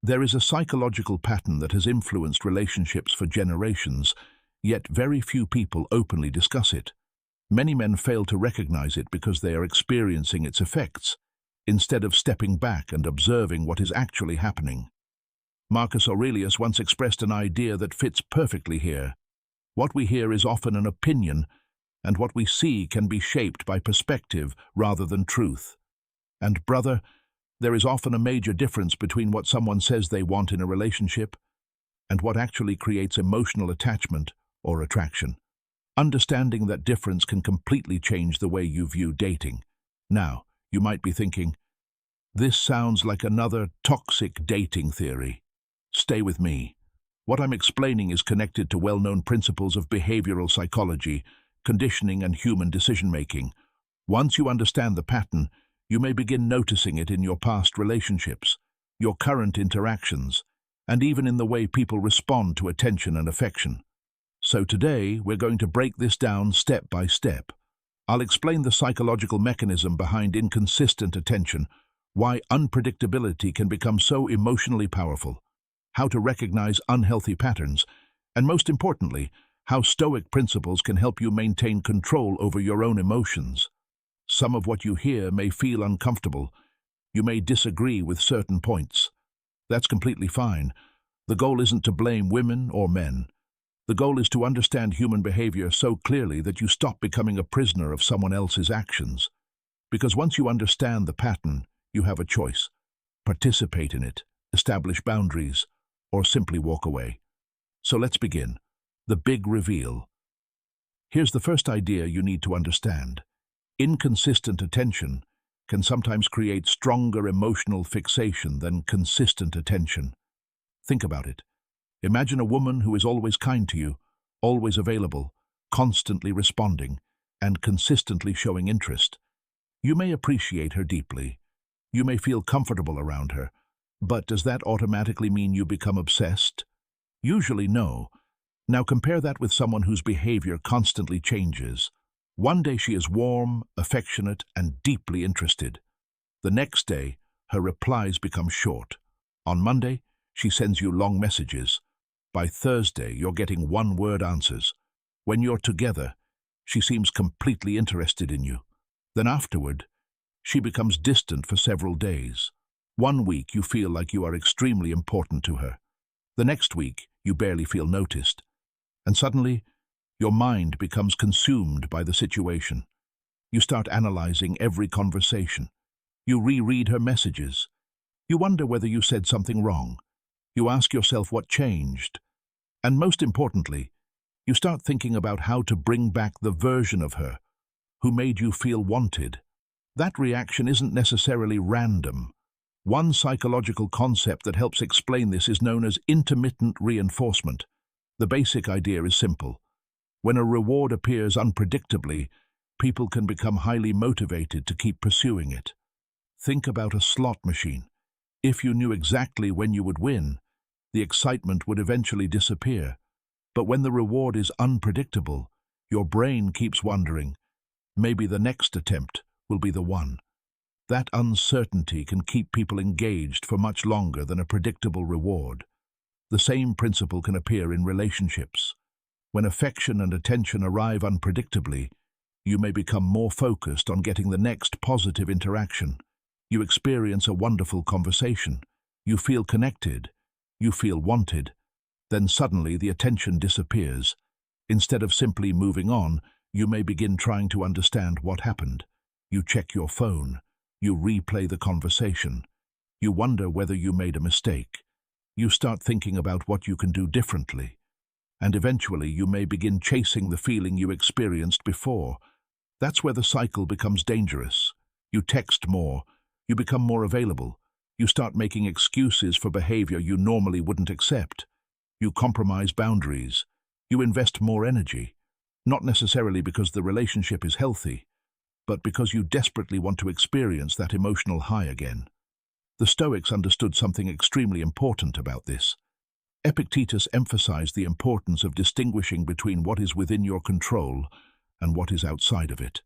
There is a psychological pattern that has influenced relationships for generations, yet very few people openly discuss it. Many men fail to recognize it because they are experiencing its effects, instead of stepping back and observing what is actually happening. Marcus Aurelius once expressed an idea that fits perfectly here. What we hear is often an opinion, and what we see can be shaped by perspective rather than truth. And brother, there is often a major difference between what someone says they want in a relationship and what actually creates emotional attachment or attraction. Understanding that difference can completely change the way you view dating. Now, you might be thinking, this sounds like another toxic dating theory. Stay with me. What I'm explaining is connected to well-known principles of behavioral psychology, conditioning, and human decision-making. Once you understand the pattern, you may begin noticing it in your past relationships, your current interactions, and even in the way people respond to attention and affection. So today, we're going to break this down step by step. I'll explain the psychological mechanism behind inconsistent attention, why unpredictability can become so emotionally powerful, how to recognize unhealthy patterns, and most importantly, how Stoic principles can help you maintain control over your own emotions. Some of what you hear may feel uncomfortable. You may disagree with certain points. That's completely fine. The goal isn't to blame women or men. The goal is to understand human behavior so clearly that you stop becoming a prisoner of someone else's actions. Because once you understand the pattern, you have a choice. Participate in it, establish boundaries, or simply walk away. So let's begin. The big reveal. Here's the first idea you need to understand. Inconsistent attention can sometimes create stronger emotional fixation than consistent attention. Think about it. Imagine a woman who is always kind to you, always available, constantly responding, and consistently showing interest. You may appreciate her deeply. You may feel comfortable around her. But does that automatically mean you become obsessed? Usually no. Now compare that with someone whose behavior constantly changes. One day she is warm, affectionate, and deeply interested. The next day, her replies become short. On Monday, she sends you long messages. By Thursday, you're getting one-word answers. When you're together, she seems completely interested in you. Then afterward, she becomes distant for several days. One week, you feel like you are extremely important to her. The next week, you barely feel noticed. And suddenly, your mind becomes consumed by the situation. You start analyzing every conversation. You reread her messages. You wonder whether you said something wrong. You ask yourself what changed. And most importantly, you start thinking about how to bring back the version of her who made you feel wanted. That reaction isn't necessarily random. One psychological concept that helps explain this is known as intermittent reinforcement. The basic idea is simple. When a reward appears unpredictably, people can become highly motivated to keep pursuing it. Think about a slot machine. If you knew exactly when you would win, the excitement would eventually disappear. But when the reward is unpredictable, your brain keeps wondering, maybe the next attempt will be the one. That uncertainty can keep people engaged for much longer than a predictable reward. The same principle can appear in relationships. When affection and attention arrive unpredictably, you may become more focused on getting the next positive interaction. You experience a wonderful conversation. You feel connected. You feel wanted. Then suddenly the attention disappears. Instead of simply moving on, you may begin trying to understand what happened. You check your phone. You replay the conversation. You wonder whether you made a mistake. You start thinking about what you can do differently. And eventually you may begin chasing the feeling you experienced before. That's where the cycle becomes dangerous. You text more. You become more available. You start making excuses for behavior you normally wouldn't accept. You compromise boundaries. You invest more energy. Not necessarily because the relationship is healthy, but because you desperately want to experience that emotional high again. The Stoics understood something extremely important about this. Epictetus emphasized the importance of distinguishing between what is within your control and what is outside of it.